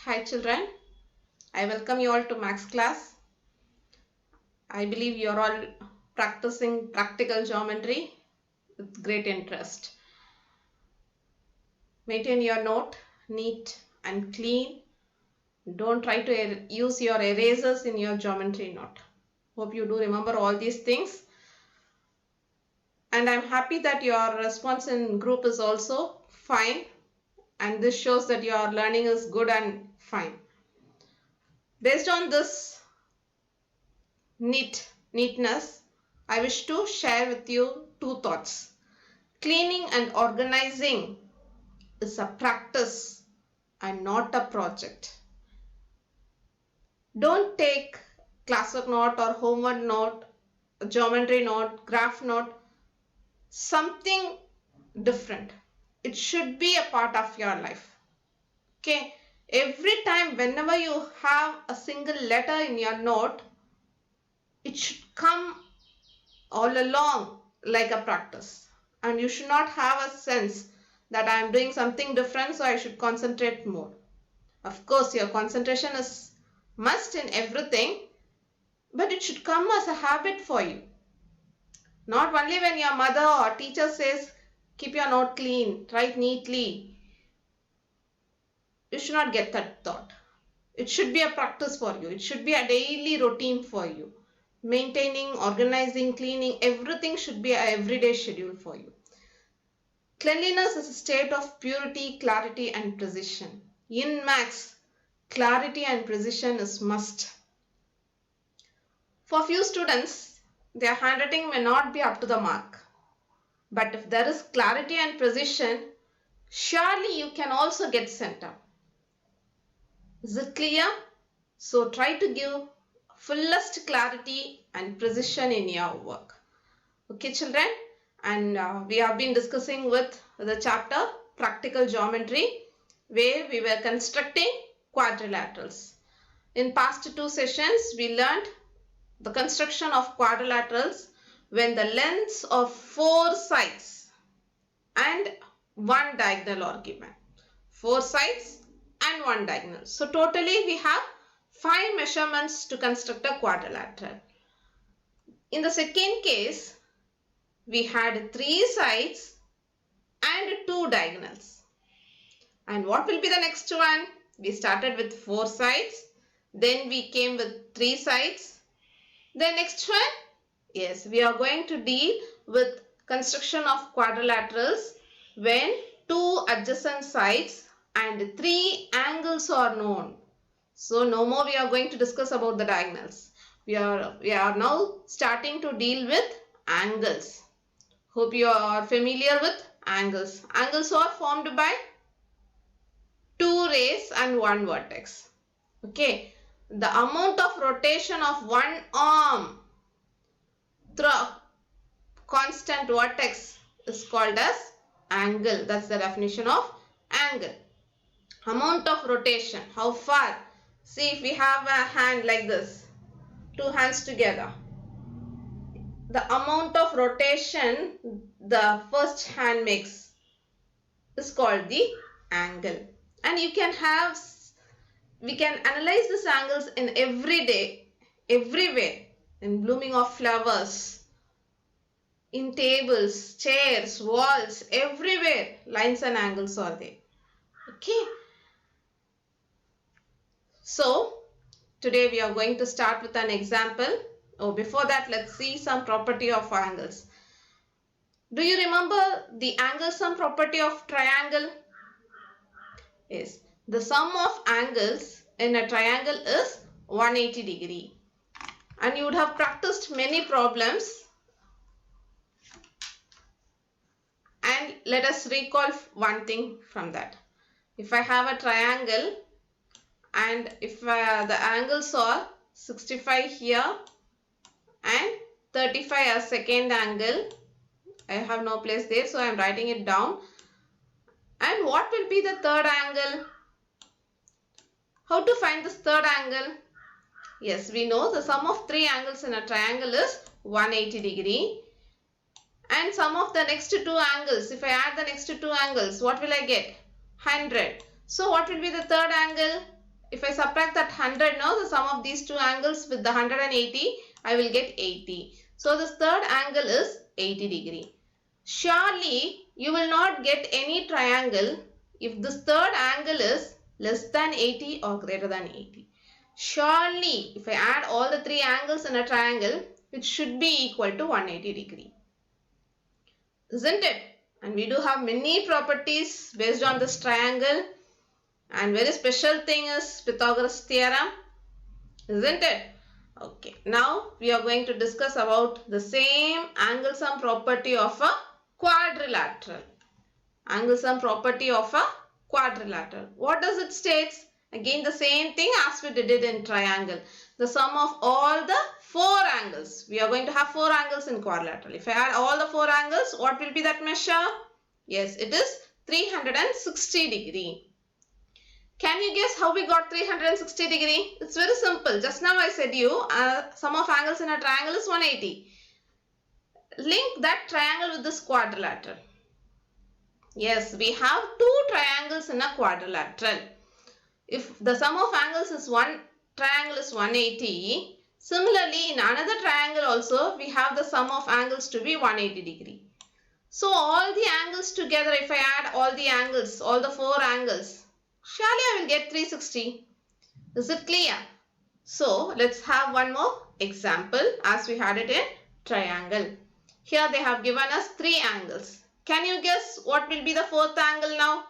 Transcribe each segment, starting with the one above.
Hi children, I welcome you all to Maths class. I believe you are all practicing practical geometry with great interest. Maintain your note neat and clean. Don't try to use your erasers in your geometry note. Hope you do remember all these things. And I'm happy that your response in group is also fine. And this shows that your learning is good and fine. Based on this neatness, I wish to share with you two thoughts. Cleaning and organizing is a practice and not a project. Don't take classwork note or homework note, geometry note, graph note, something different. It should be a part of your life. Okay, every time whenever you have a single letter in your note, it should come all along like a practice, and you should not have a sense that I am doing something different, so I should concentrate more. Of course, your concentration is must in everything, but it should come as a habit for you. Not only when your mother or teacher says, keep your note clean, write neatly. You should not get that thought. It should be a practice for you. It should be a daily routine for you. Maintaining, organizing, cleaning, everything should be an everyday schedule for you. Cleanliness is a state of purity, clarity and precision. In maths, clarity and precision is must. For few students, their handwriting may not be up to the mark. But if there is clarity and precision, surely you can also get sent up. Is it clear? So try to give fullest clarity and precision in your work. Okay children? And we have been discussing with the chapter Practical Geometry, where we were constructing quadrilaterals. In past two sessions, we learned the construction of quadrilaterals when the lengths of 4 sides and 1 diagonal are given. 4 sides and 1 diagonal. So totally we have 5 measurements to construct a quadrilateral. In the second case, we had 3 sides and 2 diagonals. And what will be the next one? We started with 4 sides. Then we came with 3 sides. The next one? Yes, we are going to deal with construction of quadrilaterals when 2 adjacent sides and 3 angles are known. So no more we are going to discuss about the diagonals. We are now starting to deal with angles. Hope you are familiar with angles. Angles are formed by 2 rays and 1 vertex. Okay. The amount of rotation of one arm through a constant vertex is called as angle. That's the definition of angle. Amount of rotation. How far? See, if we have a hand like this, 2 hands together, the amount of rotation the first hand makes is called the angle. And we can analyze these angles in everywhere, in blooming of flowers, in tables, chairs, walls, everywhere lines and angles are there. Okay. So today we are going to start with an example. Before that, let's see some property of angles. Do you remember the angle sum property of triangle? Yes, the sum of angles in a triangle is 180 degree. And you would have practiced many problems. And let us recall one thing from that. If I have a triangle and if the angles are 65 here and 35 as second angle, I have no place there, so I am writing it down. And what will be the third angle? How to find this third angle? Yes, we know the sum of 3 angles in a triangle is 180 degree. And sum of the next 2 angles, if I add the next 2 angles, what will I get? 100. So what will be the third angle? if I subtract that 100 now, the sum of these two angles with the 180, I will get 80. So this third angle is 80 degree. Surely you will not get any triangle if this third angle is less than 80 or greater than 80. Surely if I add all the three angles in a triangle, it should be equal to 180 degree. Isn't it? And we do have many properties based on this triangle. And very special thing is Pythagoras theorem. Isn't it? Okay. Now we are going to discuss about the same angle sum property of a quadrilateral. Angle sum property of a quadrilateral. What does it state? Again the same thing as we did it in triangle. The sum of all the four angles. We are going to have four angles in quadrilateral. If I add all the four angles, what will be that measure? Yes, it is 360 degree. Can you guess how we got 360 degree? It's very simple. Just now I said you sum of angles in a triangle is 180. Link that triangle with this quadrilateral. Yes, we have two triangles in a quadrilateral. If the sum of angles is one triangle is 180, similarly in another triangle also we have the sum of angles to be 180 degree. So all the angles together, if I add all the angles, all the four angles, surely I will get 360. Is it clear? So let's have one more example as we had it in triangle. Here they have given us three angles. Can you guess what will be the fourth angle now?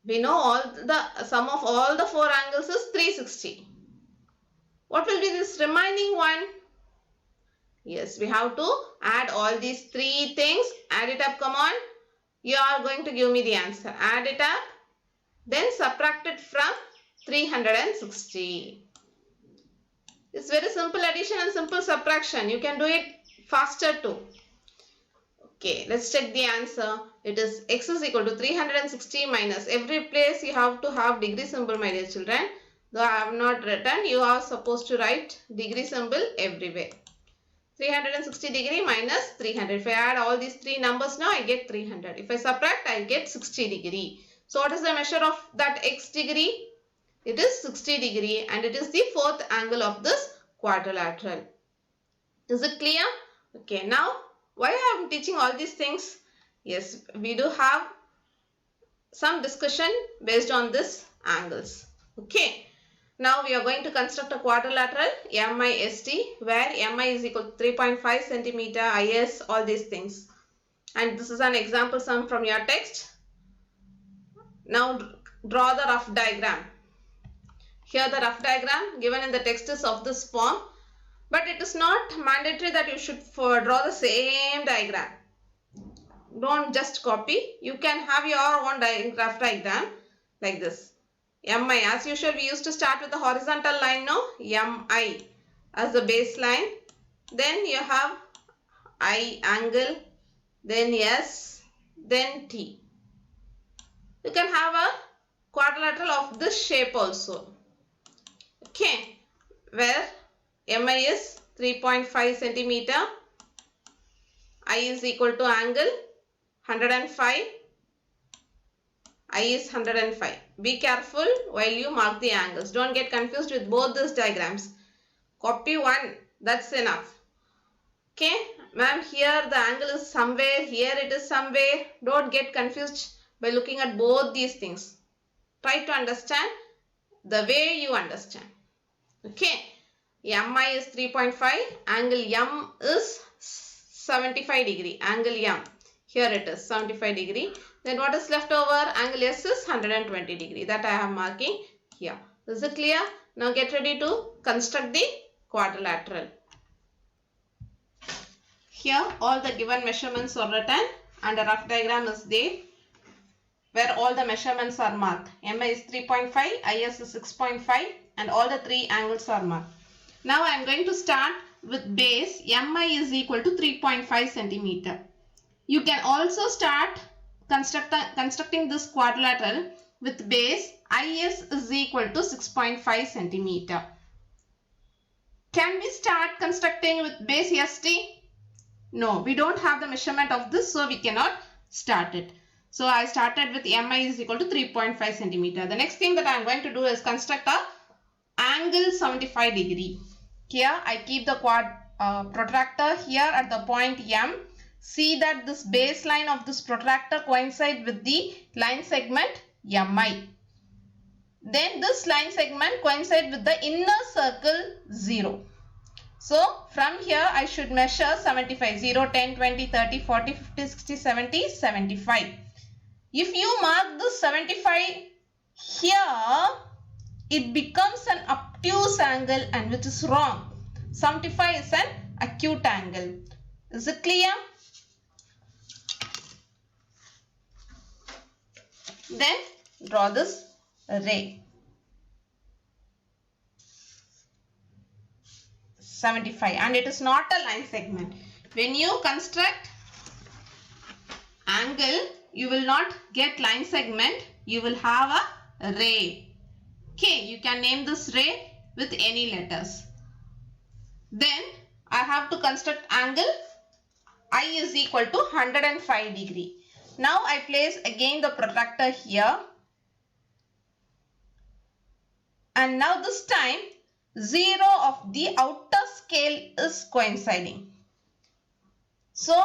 We know all the sum of all the four angles is 360. What will be this remaining one? Yes, we have to add all these three things. Add it up, come on. You are going to give me the answer. Add it up. Then subtract it from 360. It's very simple addition and simple subtraction. You can do it faster too. Okay, let's check the answer. It is x is equal to 360 minus. Every place you have to have degree symbol, my dear children. Though I have not written, you are supposed to write degree symbol everywhere. 360 degree minus 300. If I add all these three numbers now, I get 300. If I subtract, I get 60 degree. So what is the measure of that x degree? It is 60 degree and it is the fourth angle of this quadrilateral. Is it clear? Okay, now why I am teaching all these things? Yes, we do have some discussion based on this angles. Okay. Now we are going to construct a quadrilateral MIST where MI is equal to 3.5 centimeter, IS, all these things. And this is an example sum from your text. Now draw the rough diagram. Here the rough diagram given in the text is of this form. But it is not mandatory that you should draw the same diagram. Don't just copy. You can have your own rough diagram like this. MI, as usual, we used to start with the horizontal line, no? MI as the baseline. Then you have I angle, then S, then T. You can have a quadrilateral of this shape also. Okay, where MI is 3.5 centimeter, I is equal to angle 105. I is 105. Be careful while you mark the angles. Don't get confused with both these diagrams. Copy one. That's enough. Okay. Ma'am, here the angle is somewhere. Here it is somewhere. Don't get confused by looking at both these things. Try to understand the way you understand. Okay. MI is 3.5. Angle M is 75 degree. Angle M. Here it is 75 degree. Then what is left over? Angle S is 120 degree. That I am marking here. Is it clear? Now get ready to construct the quadrilateral. Here all the given measurements are written and a rough diagram is there where all the measurements are marked. MI is 3.5, IS is 6.5 and all the three angles are marked. Now I am going to start with base. MI is equal to 3.5 centimeter. You can also start constructing this quadrilateral with base IS is equal to 6.5 centimeter. Can we start constructing with base ST? No, we don't have the measurement of this, so we cannot start it. So I started with MI is equal to 3.5 centimeter. The next thing that I am going to do is construct a angle 75 degree. Here I keep the protractor here at the point M. See that this baseline of this protractor coincides with the line segment MI. Then this line segment coincides with the inner circle 0. So from here I should measure 75, 0, 10, 20, 30, 40, 50, 60, 70, 75. If you mark this 75 here, it becomes an obtuse angle and which is wrong. 75 is an acute angle. Is it clear? Then draw this ray. 75, and it is not a line segment. When you construct angle, you will not get line segment, you will have a ray. Okay, you can name this ray with any letters. Then I have to construct angle I is equal to 105 degree. Now I place again the protractor here, and now this time 0 of the outer scale is coinciding. So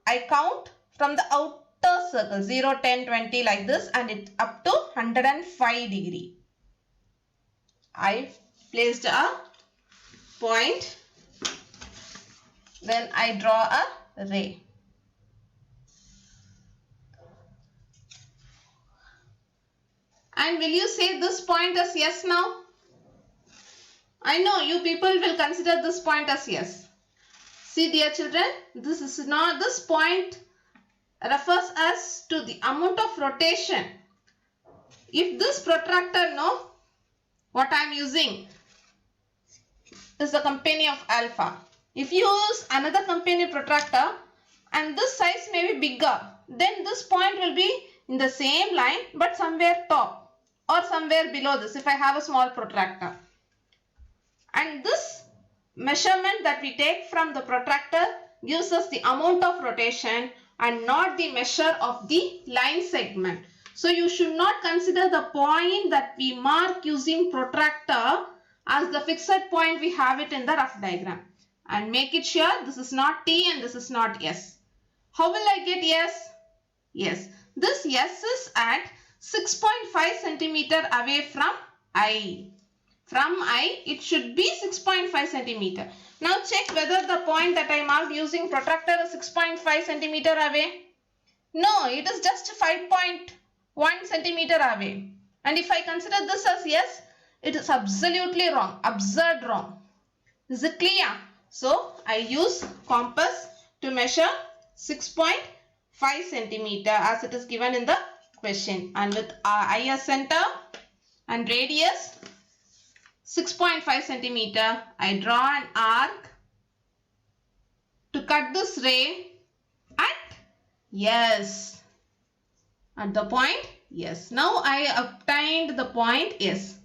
I count from the outer circle 0, 10, 20 like this, and it up to 105 degree. I placed a point, then I draw a ray. And will you say this point as yes now? I know you people will consider this point as yes. See dear children, this point refers us to the amount of rotation. If this protractor, what I am using is the company of alpha. If you use another company protractor and this size may be bigger, then this point will be in the same line but somewhere top or somewhere below this if I have a small protractor. And this measurement that we take from the protractor gives us the amount of rotation and not the measure of the line segment. So you should not consider the point that we mark using protractor as the fixed point we have it in the rough diagram. And make it sure this is not T and this is not S. How will I get S? Yes, this S is at 6.5 centimeter away from I. From I, it should be 6.5 centimeter. Now check whether the point that I marked using protractor is 6.5 centimeter away. No, it is just 5.1 centimeter away. And if I consider this as yes, it is absolutely wrong, absurd wrong. Is it clear? So I use compass to measure 6.5 centimeter as it is given in the question, and with I as center and radius 6.5 centimeter, I draw an arc to cut this ray at yes, at the point yes. Now I obtained the point S.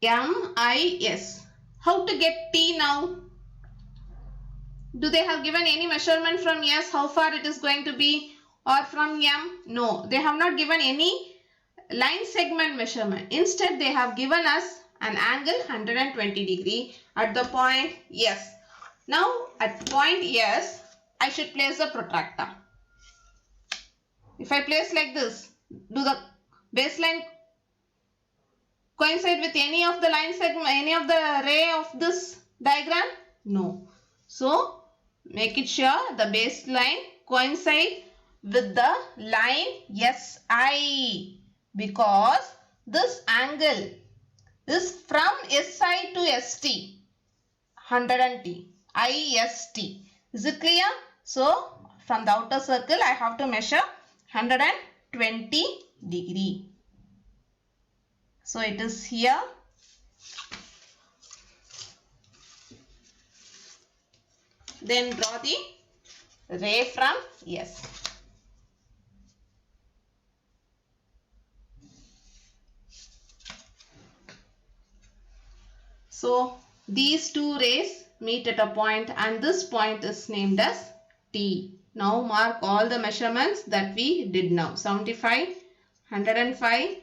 MIS. How to get T now? Do they have given any measurement from S how far it is going to be, or from M? No, they have not given any line segment measurement. Instead, they have given us an angle 120 degree at the point S. Now, at point S, I should place the protractor. If I place like this, do the baseline coincide with any of the line segment, any of the ray of this diagram? No. So, make it sure the baseline coincide with the line SI, because this angle is from SI to ST, 100T, IST. Is it clear? So, from the outer circle, I have to measure 120 degree. So, it is here. Then draw the ray from S. So, these two rays meet at a point and this point is named as T. Now mark all the measurements that we did now. 75, 105,